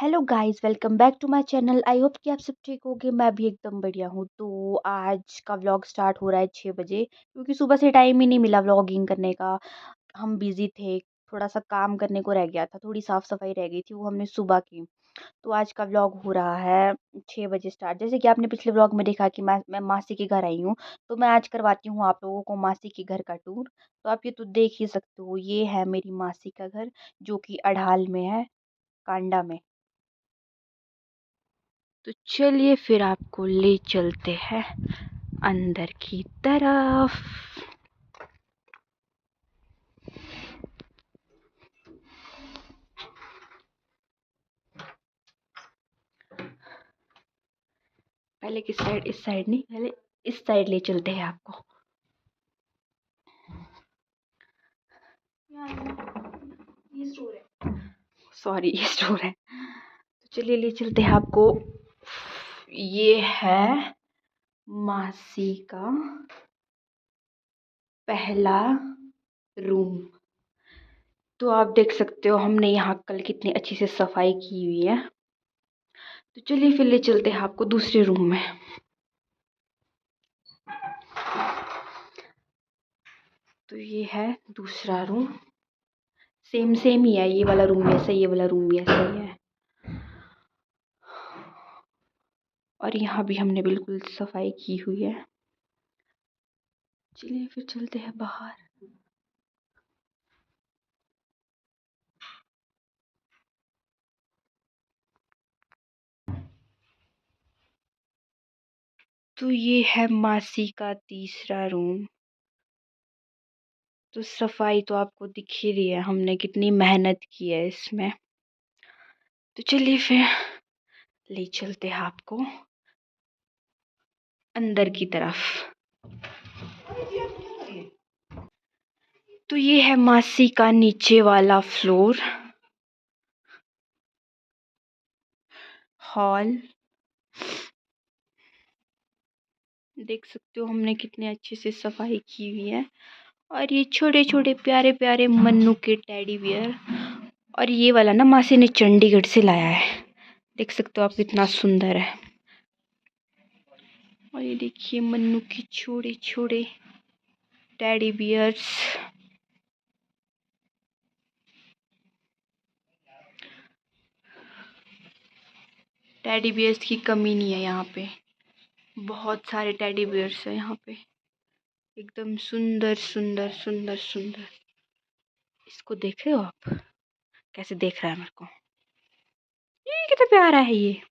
Hello guys, welcome back to my channel. I hope कि आप सब ठीक होगे। मैं भी एकदम बढ़िया हूँ। तो आज का व्लॉग स्टार्ट हो रहा है 6 बजे, क्योंकि सुबह से टाइम ही नहीं मिला व्लॉगिंग करने का। हम बिजी थे, थोड़ा सा काम करने को रह गया था, थोड़ी साफ सफाई रह गई थी, वो हमने सुबह की। तो आज का व्लॉग हो रहा है 6 बजे स्टार्ट। जैसे कि आपने पिछले व्लॉग में देखा कि मैं मासी के घर आई हूँ, तो मैं आज करवाती हूँ आप लोगों को मासी के घर का टूर। तो आप ये तो देख ही सकते हो, ये है मेरी मासी का घर, जो कि अढ़ाल में है, कांडा में। तो चलिए फिर आपको ले चलते हैं अंदर की तरफ। पहले किस साइड? इस साइड नहीं, पहले इस साइड ले चलते हैं आपको। ये स्टोर है, सॉरी ये स्टोर है। तो चलिए ले चलते हैं आपको। ये है मासी का पहला रूम। तो आप देख सकते हो हमने यहाँ कल कितनी अच्छी से सफाई की हुई है। तो चलिए फिर ले चलते हैं आपको दूसरे रूम में। तो ये है दूसरा रूम। सेम सेम ही है, ये वाला रूम भी ऐसा ही, ये वाला रूम भी ऐसा ही है। और यहाँ भी हमने बिल्कुल सफाई की हुई है। चलिए फिर चलते हैं बाहर। तो ये है मासी का तीसरा रूम। तो सफाई तो आपको दिख ही रही है, हमने कितनी मेहनत की है इसमें। तो चलिए फिर ले चलते हैं आपको अंदर की तरफ। तो ये है मासी का नीचे वाला फ्लोर, हॉल। देख सकते हो हमने कितने अच्छे से सफाई की हुई है। और ये छोटे छोटे प्यारे प्यारे मन्नू के टेडी बियर। और ये वाला ना मासी ने चंडीगढ़ से लाया है, देख सकते हो आप कितना सुंदर है। और ये देखिए मन्नू के छोटे छोटे टेडी बियर्स। टेडी बियर्स की कमी नहीं है यहाँ पे, बहुत सारे टेडी बियर्स है यहाँ पे, एकदम सुंदर सुंदर सुंदर सुंदर। इसको देख रहे हो आप, कैसे देख रहा है मेरे को, ये कितना प्यारा है ये।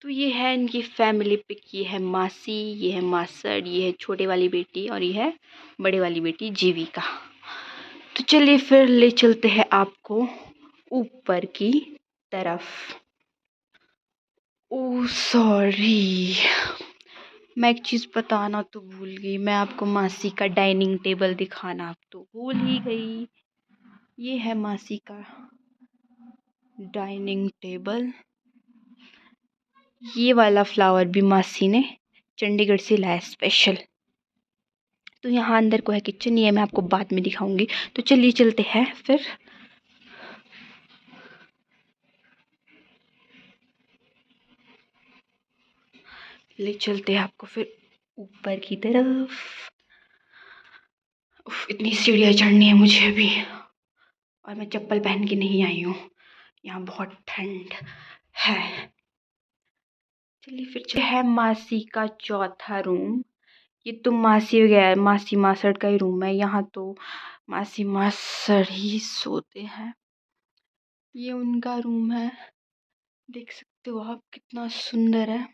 तो ये है इनकी फैमिली पिक। ये है मासी, ये है मासड़, ये है छोटे वाली बेटी, और ये है बड़े वाली बेटी जीविका। तो चलिए फिर ले चलते हैं आपको ऊपर की तरफ। ओह सॉरी, मैं एक चीज़ बताना तो भूल गई। मैं आपको मासी का डाइनिंग टेबल दिखाना अब तो भूल ही गई। ये है मासी का डाइनिंग टेबल। ये वाला फ्लावर भी मासी ने चंडीगढ़ से लाया स्पेशल। तो यहाँ अंदर को है किचन, ये मैं आपको बाद में दिखाऊंगी। तो चलिए चलते हैं फिर। ले चलते हैं आपको फिर ऊपर की तरफ। इतनी सीढ़ियाँ चढ़नी है मुझे अभी, और मैं चप्पल पहन के नहीं आई हूँ, यहाँ बहुत ठंड है। चलिए फिर है मासी का चौथा रूम। ये तो मासी वगैरह, मासी मासड़ का ही रूम है। यहाँ तो मासी मासड़ ही सोते हैं। ये उनका रूम है, देख सकते हो आप कितना सुंदर है।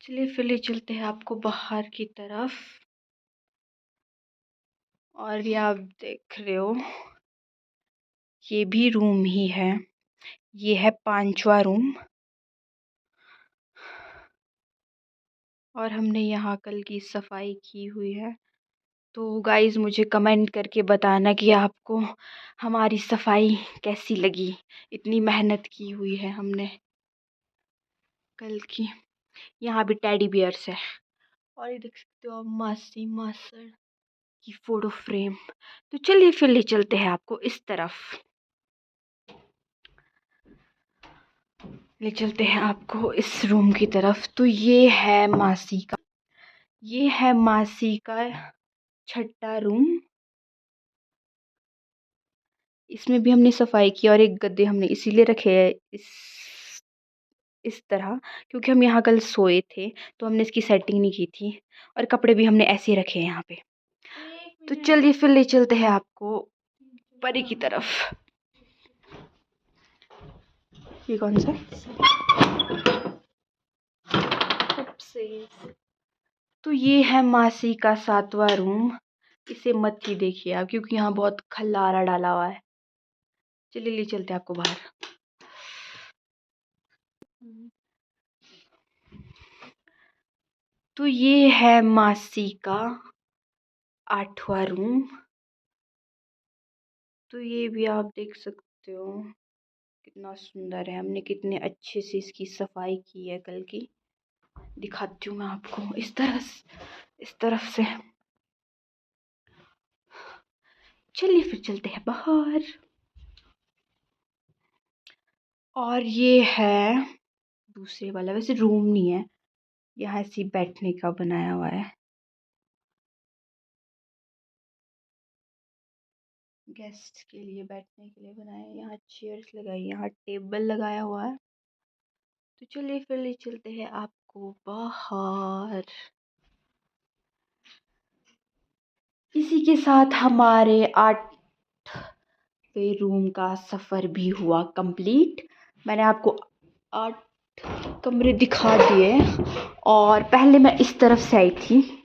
चलिए फिर ले चलते हैं आपको बाहर की तरफ। और ये आप देख रहे हो, ये भी रूम ही है। ये है पांचवा रूम। और हमने यहाँ कल की सफाई की हुई है। तो गाइज़ मुझे कमेंट करके बताना कि आपको हमारी सफाई कैसी लगी। इतनी मेहनत की हुई है हमने कल की। यहाँ भी टेडी बियर्स है। और ये देख सकते हो आप मासी मासड़ की फोटो फ्रेम। तो चलिए फिर ले चलते हैं आपको इस तरफ। ले चलते हैं आपको इस रूम की तरफ। तो ये है मासी का छठा रूम। इसमें भी हमने सफाई की और एक गद्दे हमने इसीलिए रखे हैं इस तरह, क्योंकि हम यहाँ कल सोए थे तो हमने इसकी सेटिंग नहीं की थी, और कपड़े भी हमने ऐसे ही रखे हैं यहाँ पे। तो चलिए फिर ले चलते हैं आपको परी की तरफ। ये कौन सा? तो ये है मासी का 7वां रूम। इसे मत ही देखिए आप, क्योंकि यहाँ बहुत खल्लारा डाला हुआ है। चलिए ले चलते हैं आपको बाहर। तो ये है मासी का 8वां रूम। तो ये भी आप देख सकते हो कितना सुंदर है। हमने कितने अच्छे से इसकी सफाई की है कल की। दिखाती हूँ मैं आपको इस तरफ से। चलिए फिर चलते हैं बाहर। और ये है दूसरे वाला, वैसे रूम नहीं है, यहाँ ऐसे बैठने का बनाया हुआ है। गेस्ट के लिए बैठने के लिए बनाया है। यहाँ चेयर्स लगाई, यहाँ टेबल लगाया हुआ है। तो चलिए फिर ले चलते हैं आपको बाहर। इसी के साथ हमारे 8वें रूम का सफ़र भी हुआ कंप्लीट। मैंने आपको 8 कमरे दिखा दिए, और पहले मैं इस तरफ से आई थी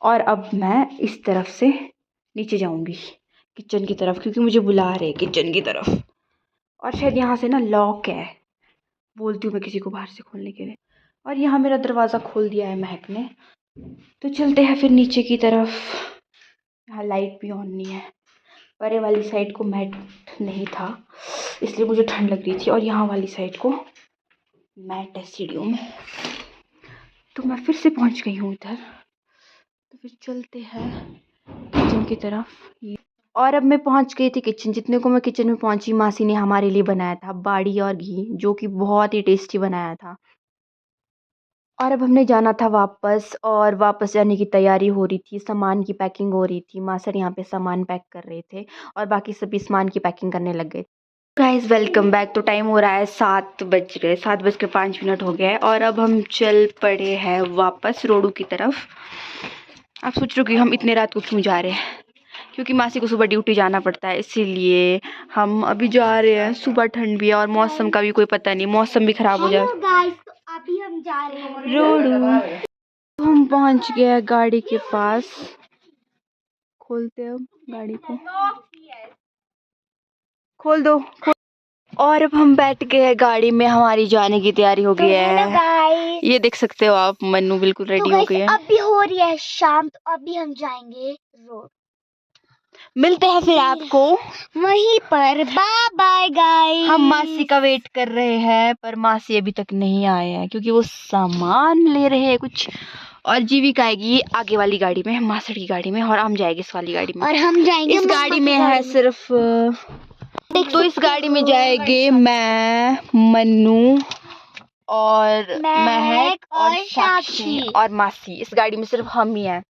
और अब मैं इस तरफ से नीचे जाऊंगी किचन की तरफ, क्योंकि मुझे बुला रहे किचन की तरफ। और शायद यहाँ से ना लॉक है, बोलती हूँ मैं किसी को बाहर से खोलने के लिए। और यहाँ मेरा दरवाज़ा खोल दिया है महक ने। तो चलते हैं फिर नीचे की तरफ। यहाँ लाइट भी ऑन नहीं है। परे वाली साइड को मैट नहीं था, इसलिए मुझे ठंड लग रही थी, और यहाँ वाली साइड को मैट है सीढ़ियों में। तो मैं फिर से पहुँच गई हूँ इधर। तो फिर चलते हैं किचन की तरफ। और अब मैं पहुंच गई थी किचन। जितने को मैं किचन में पहुंची, मासी ने हमारे लिए बनाया था बाड़ी और घी, जो कि बहुत ही टेस्टी बनाया था। और अब हमने जाना था वापस, और वापस जाने की तैयारी हो रही थी, सामान की पैकिंग हो रही थी। मासर यहाँ पे सामान पैक कर रहे थे और बाकी सभी सामान की पैकिंग करने लग गए। Guys welcome back. तो टाइम हो रहा है 7:05 हो गए, और अब हम चल पड़े हैं वापस रोडू की तरफ। आप सोच रहे हो कि हम इतने रात को क्यों जा रहे हैं, क्योंकि मासी को सुबह ड्यूटी जाना पड़ता है, इसीलिए हम अभी जा रहे हैं। सुबह ठंड भी है और मौसम का भी कोई पता नहीं, मौसम भी खराब हो जाए। तो अभी हम जा रहे हैं रोडू। हम पहुंच गए गाड़ी के पास। खोलते हैं अब गाड़ी को, खोल दो। और अब हम बैठ गए गाड़ी में, हमारी जाने की तैयारी हो गई है। ये देख सकते हो आप, मन्नू बिल्कुल रेडी हो गई है। अभी हो रही है शाम, तो अभी हम जाएंगे रोड। मिलते हैं फिर आपको वहीं पर। Bye bye guys. हम मासी का वेट कर रहे हैं, पर मासी अभी तक नहीं आए हैं, क्योंकि वो सामान ले रहे हैं कुछ। और जीविका आएगी आगे वाली गाड़ी में, मासड़ की गाड़ी में, और हम जाएंगे इस वाली गाड़ी में। और हम जाएंगे इस गाड़ी में है सिर्फ, तो इस गाड़ी में जाएंगे मैं, मन्नू और महक और साक्षी और मासी। इस गाड़ी में सिर्फ हम ही हैं।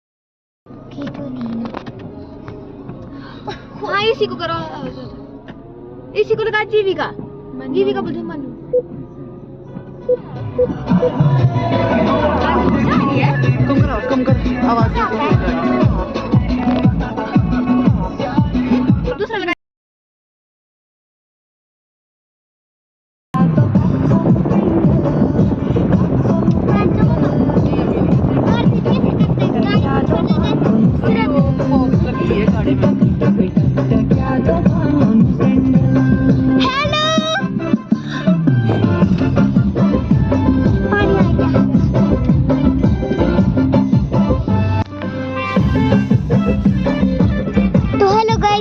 हाँ, इसी को करो, इसी को लगा जीविका। जीविका बोलते मन्नू। कम करो आवाज। दूसरा लगा।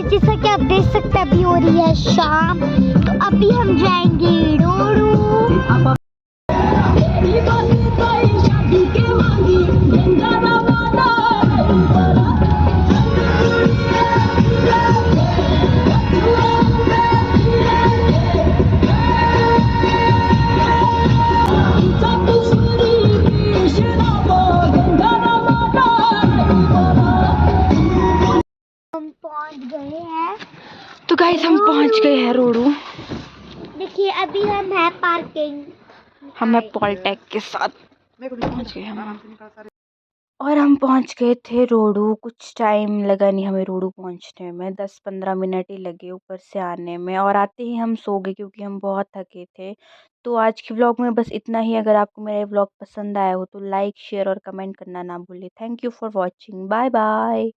जैसा कि आप देख सकते हैं अभी हो रही है शाम, तो अभी हम जाएंगे रोडू। गाइस हम पहुंच गए हैं रोडू। देखिए अभी हम है पार्किंग। हम पॉलटेक के साथ पहुंच गए हम। और हम पहुंच गए थे रोडू। कुछ टाइम लगा नहीं हमें रोडू पहुंचने में, 10-15 मिनट ही लगे ऊपर से आने में, और आते ही हम सो गए क्योंकि हम बहुत थके थे। तो आज के व्लॉग में बस इतना ही। अगर आपको मेरा व्लॉग पसंद आया हो तो लाइक शेयर और कमेंट करना ना भूलें। Thank you for watching. Bye bye.